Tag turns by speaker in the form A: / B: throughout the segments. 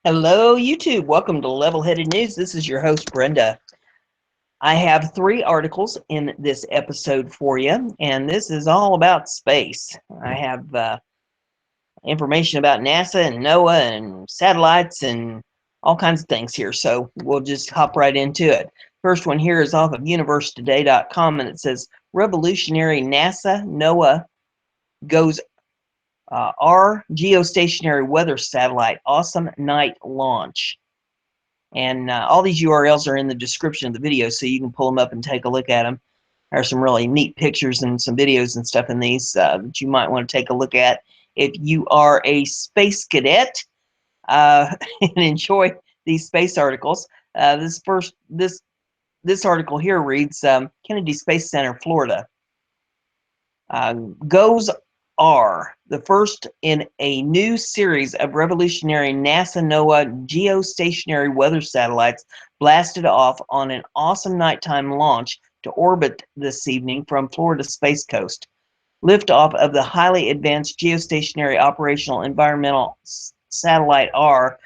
A: Hello, YouTube. Welcome to Level-Headed News. This is your host, Brenda. I have 3 articles in this episode for you, and this is all about space. I have information about NASA and NOAA and satellites and all kinds of things here, so we'll just hop right into it. First one here is off of universetoday.com, and it says, Revolutionary NASA NOAA goes our geostationary weather satellite awesome night launch. And all these URLs are in the description of the video, so you can pull them up and take a look at them. There are some really neat pictures and some videos and stuff in these that you might want to take a look at if you are a space cadet and enjoy these space articles. This article here reads, Kennedy Space Center, Florida. Goes are the first in a new series of revolutionary NASA NOAA geostationary weather satellites blasted off on an awesome nighttime launch to orbit this evening from Florida Space Coast. Liftoff of the highly advanced geostationary operational environmental satellite R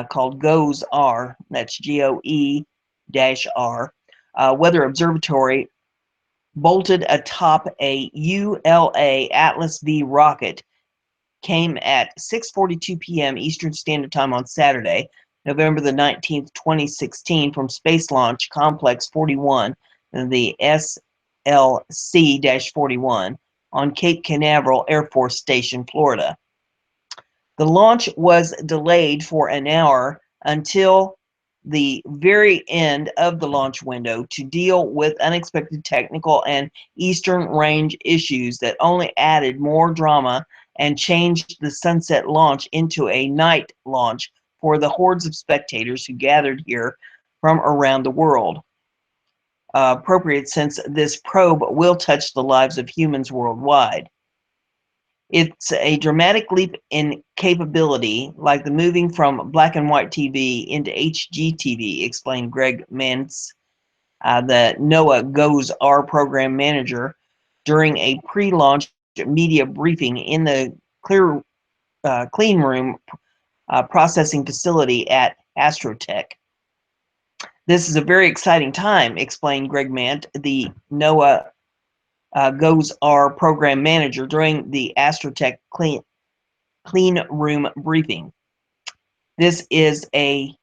A: called GOES-R, that's GOE-R, weather observatory bolted atop a ULA Atlas V rocket came at 6:42 p.m. Eastern Standard Time on Saturday, November the 19th, 2016, from Space Launch Complex 41, the SLC-41, on Cape Canaveral Air Force Station, Florida. The launch was delayed for an hour until the very end of the launch window to deal with unexpected technical and Eastern Range issues that only added more drama and changed the sunset launch into a night launch for the hordes of spectators who gathered here from around the world. Appropriate, since this probe will touch the lives of humans worldwide. It's a dramatic leap in capability, like the moving from black and white TV into HGTV, explained Greg Mantz, the NOAA GOES-R program manager, during a pre-launch media briefing in the clean room processing facility at Astrotech. This is a very exciting time, explained Greg Mant, the NOAA GOES-R program manager, during the Astrotech clean room briefing. This is the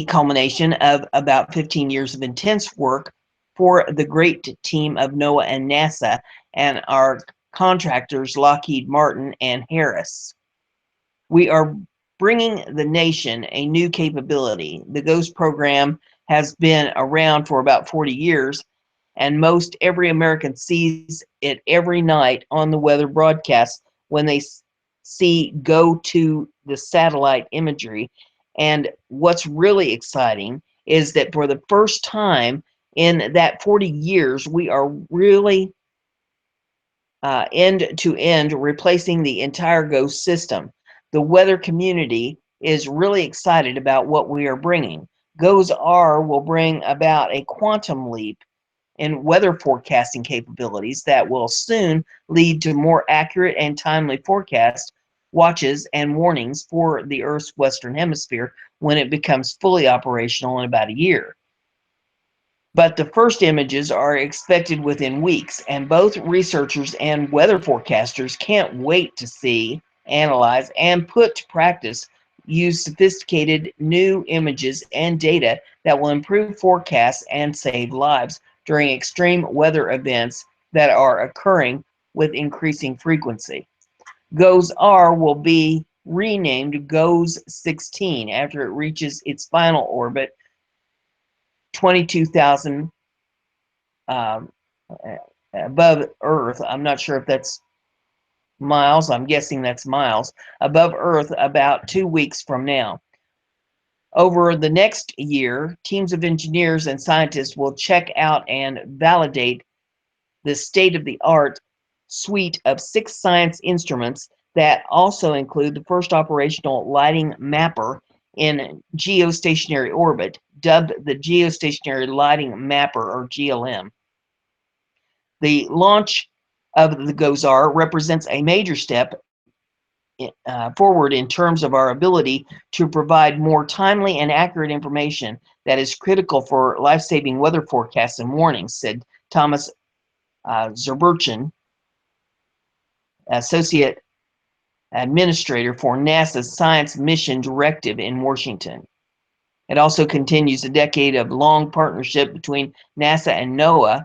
A: culmination of about 15 years of intense work for the great team of NOAA and NASA and our contractors Lockheed Martin and Harris. We are bringing the nation a new capability. The GOES program has been around for about 40 years, and most every American sees it every night on the weather broadcast when they go to the satellite imagery. And what's really exciting is that for the first time in that 40 years, we are really end-to-end replacing the entire GOES system. The weather community is really excited about what we are bringing. GOES-R will bring about a quantum leap in weather forecasting capabilities that will soon lead to more accurate and timely forecast watches and warnings for the Earth's Western Hemisphere when it becomes fully operational in about a year. But the first images are expected within weeks, and both researchers and weather forecasters can't wait to see, analyze, and put to practice use sophisticated new images and data that will improve forecasts and save lives during extreme weather events that are occurring with increasing frequency. GOES-R will be renamed GOES-16 after it reaches its final orbit, 22,000 above Earth. I'm not sure if that's miles. I'm guessing that's miles. Above Earth about 2 weeks from now. Over the next year, teams of engineers and scientists will check out and validate the state-of-the-art suite of 6 science instruments that also include the first operational lighting mapper in geostationary orbit, dubbed the Geostationary Lighting Mapper, or GLM. The launch of the GOES-R represents a major step forward in terms of our ability to provide more timely and accurate information that is critical for life-saving weather forecasts and warnings, said Thomas Zurbuchen, Associate Administrator for NASA's Science Mission Directive in Washington. It also continues a decade of long partnership between NASA and NOAA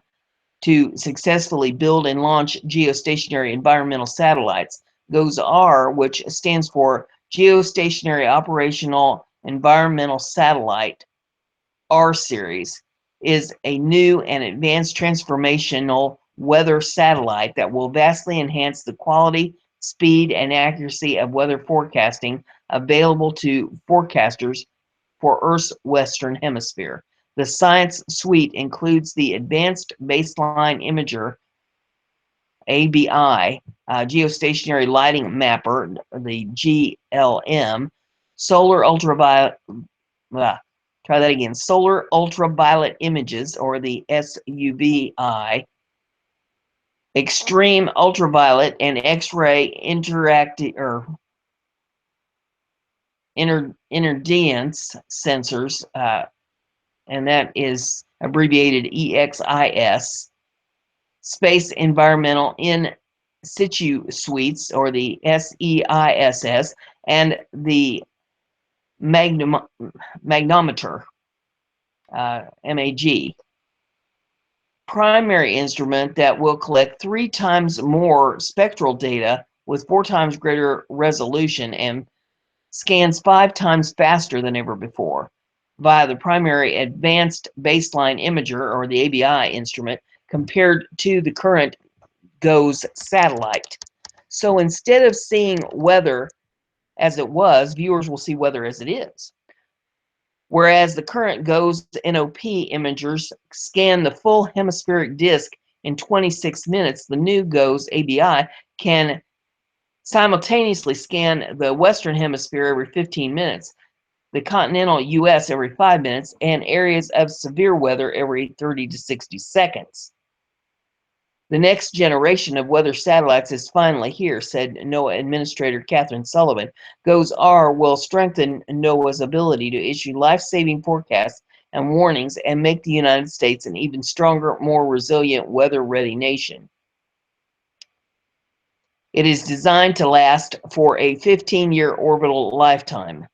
A: to successfully build and launch geostationary environmental satellites. GOES-R, which stands for Geostationary Operational Environmental Satellite, R series, is a new and advanced transformational weather satellite that will vastly enhance the quality, speed, and accuracy of weather forecasting available to forecasters for Earth's Western Hemisphere. The Science Suite includes the Advanced Baseline Imager, ABI, Geostationary Lighting Mapper, the GLM, Solar Ultraviolet, Solar Ultraviolet Images, or the SUVI, Extreme Ultraviolet and X-ray interdance sensors, and that is abbreviated EXIS, Space Environmental In Situ Suites, or the SEISS, and the magnometer, MAG, primary instrument that will collect 3 times more spectral data with 4 times greater resolution and scans 5 times faster than ever before via the primary Advanced Baseline Imager, or the ABI instrument, compared to the current GOES satellite. So instead of seeing weather as it was, viewers will see weather as it is. Whereas the current GOES NOP imagers scan the full hemispheric disk in 26 minutes, the new GOES ABI can simultaneously scan the Western Hemisphere every 15 minutes, the continental US every 5 minutes, and areas of severe weather every 30 to 60 seconds. The next generation of weather satellites is finally here, said NOAA Administrator Catherine Sullivan. GOES-R will strengthen NOAA's ability to issue life-saving forecasts and warnings and make the United States an even stronger, more resilient, weather-ready nation. It is designed to last for a 15-year orbital lifetime.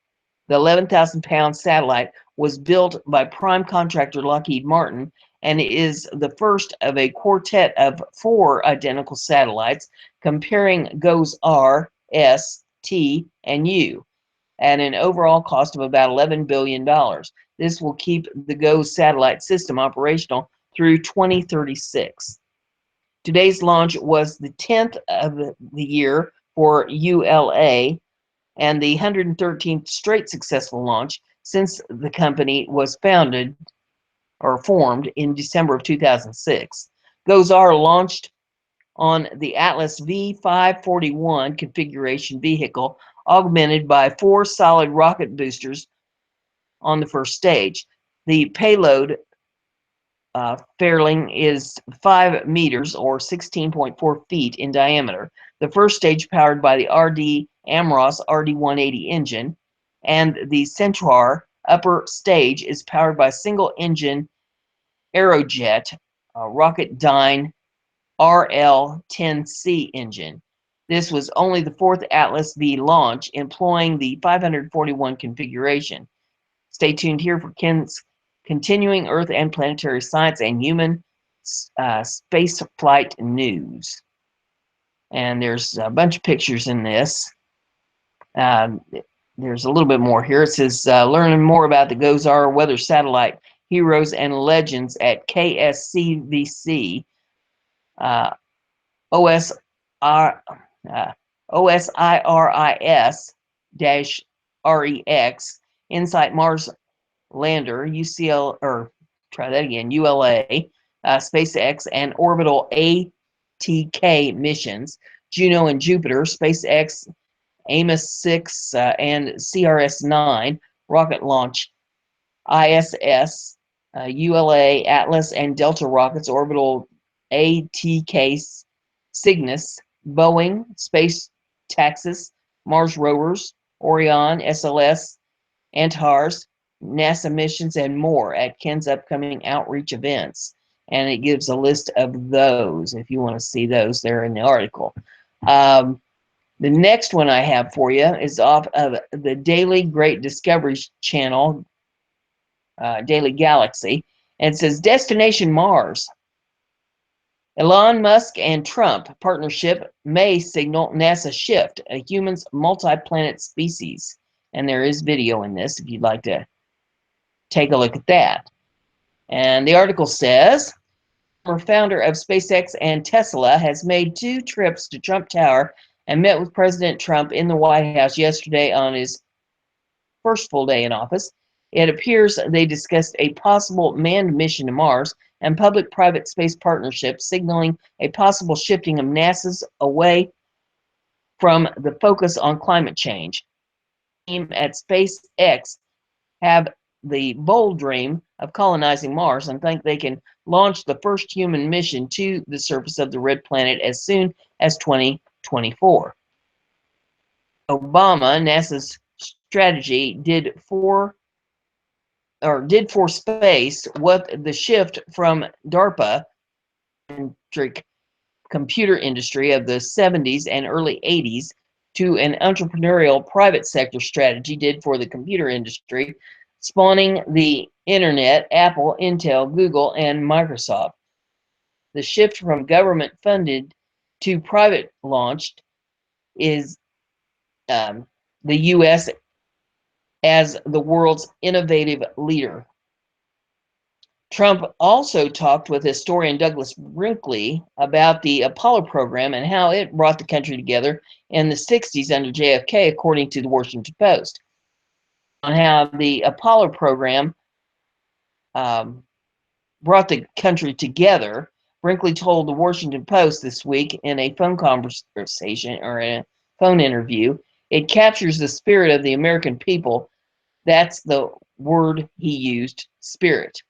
A: The 11,000-pound satellite was built by prime contractor Lockheed Martin and is the first of a quartet of 4 identical satellites comparing GOES-R, S, T, and U at an overall cost of about $11 billion. This will keep the GOES satellite system operational through 2036. Today's launch was the 10th of the year for ULA and the 113th straight successful launch since the company was founded or formed in December of 2006. GOES-R launched on the Atlas V541 configuration vehicle, augmented by 4 solid rocket boosters on the first stage. The payload fairing is 5 meters or 16.4 feet in diameter. The first stage powered by the RD Amros RD-180 engine, and the Centaur upper stage is powered by single-engine Aerojet Rocketdyne RL-10C engine. This was only the 4th Atlas V launch employing the 541 configuration. Stay tuned here for Ken's continuing Earth and planetary science and human space flight news. And there's a bunch of pictures in this. There's a little bit more here. It says, learning more about the GOES-R weather satellite heroes and legends at KSCVC OSIRIS-REX Insight Mars Lander, ULA, SpaceX, and Orbital ATK missions, Juno and Jupiter, SpaceX, Amos 6, and CRS-9 rocket launch, ISS, ULA, Atlas, and Delta rockets, Orbital ATK Cygnus, Boeing, Space Taxis, Mars rovers, Orion, SLS, Antares, NASA missions, and more at Ken's upcoming outreach events. And it gives a list of those. If you want to see those, they're in the article. The next one I have for you is off of the Daily Great Discoveries channel, Daily Galaxy, and it says Destination Mars. Elon Musk and Trump partnership may signal NASA shift, a human's multi-planet species. And there is video in this if you'd like to take a look at that. And the article says, former founder of SpaceX and Tesla has made 2 trips to Trump Tower and met with President Trump in the White House yesterday on his first full day in office. It appears they discussed a possible manned mission to Mars and public-private space partnerships, signaling a possible shifting of NASA's away from the focus on climate change. The team at SpaceX have the bold dream of colonizing Mars and think they can launch the first human mission to the surface of the red planet as soon as 2024. Obama, NASA's strategy did for space what the shift from DARPA computer industry of the 70s and early 80s to an entrepreneurial private sector strategy did for the computer industry, spawning the internet, Apple, Intel, Google, and Microsoft. The shift from government funded to private launched is the U.S. as the world's innovative leader. Trump also talked with historian Douglas Brinkley about the Apollo program and how it brought the country together in the 60s under JFK, according to the Washington Post. On how the Apollo program brought the country together, Brinkley told the Washington Post this week in a phone conversation or in a phone interview, it captures the spirit of the American people. That's the word he used, spirit.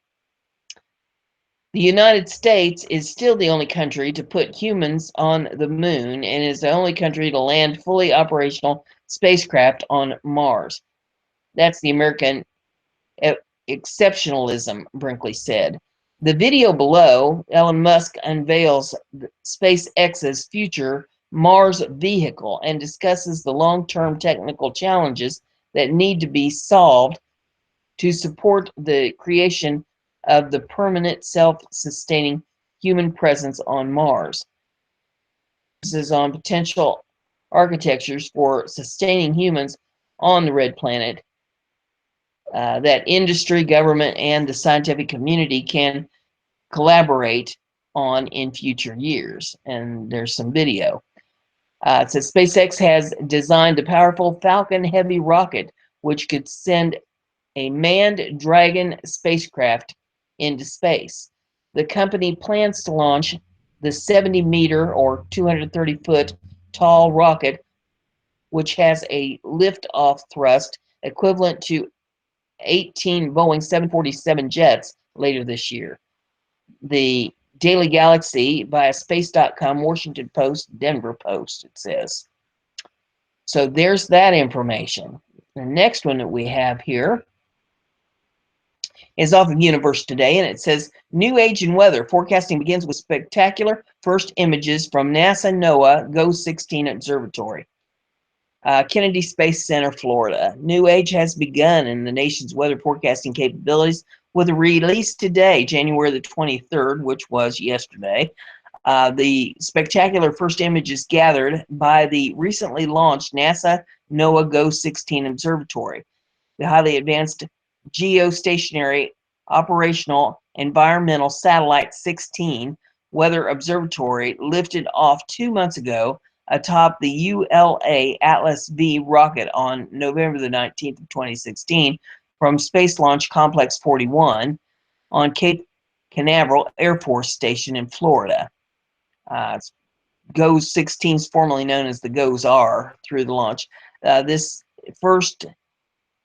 A: The United States is still the only country to put humans on the moon and is the only country to land fully operational spacecraft on Mars. That's the American exceptionalism, Brinkley said. The video below, Elon Musk unveils SpaceX's future Mars vehicle and discusses the long-term technical challenges that need to be solved to support the creation of the permanent self-sustaining human presence on Mars. This is on potential architectures for sustaining humans on the red planet that industry, government, and the scientific community can collaborate on in future years. And there's some video. It says SpaceX has designed a powerful Falcon Heavy rocket, which could send a manned Dragon spacecraft into space. The company plans to launch the 70-meter or 230-foot tall rocket, which has a lift-off thrust equivalent to 18 Boeing 747 jets later this year. The Daily Galaxy by Space.com, Washington Post, Denver Post, it says. So there's that information. The next one that we have here is off of Universe Today, and it says, New Age in Weather. Forecasting begins with spectacular first images from NASA NOAA GO-16 Observatory. Kennedy Space Center, Florida. New Age has begun in the nation's weather forecasting capabilities with a release today, January the 23rd, which was yesterday. The spectacular first images gathered by the recently launched NASA NOAA GO-16 Observatory. The highly advanced geostationary operational environmental satellite 16 weather observatory lifted off 2 months ago atop the ULA Atlas V rocket on November the 19th of 2016 from Space Launch Complex 41 on Cape Canaveral Air Force Station in Florida. GO-16 is formerly known as the GOES-R through the launch. This first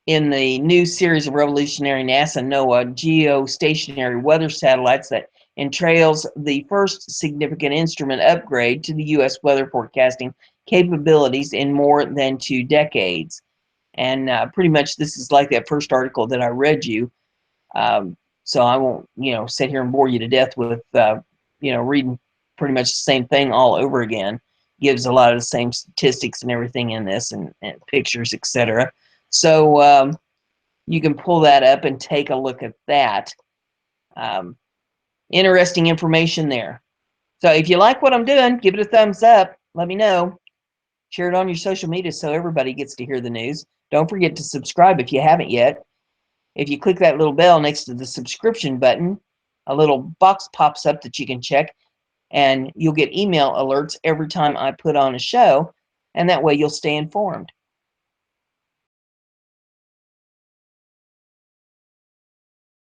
A: in the new series of revolutionary NASA NOAA geostationary weather satellites that entails the first significant instrument upgrade to the U.S. weather forecasting capabilities in more than 2 decades. And pretty much this is like that first article that I read you. So I won't, sit here and bore you to death with, reading pretty much the same thing all over again. Gives a lot of the same statistics and everything in this, and pictures, etc. So you can pull that up and take a look at that. Interesting information there. So if you like what I'm doing, give it a thumbs up. Let me know. Share it on your social media so everybody gets to hear the news. Don't forget to subscribe if you haven't yet. If you click that little bell next to the subscription button, a little box pops up that you can check, and you'll get email alerts every time I put on a show, and that way you'll stay informed.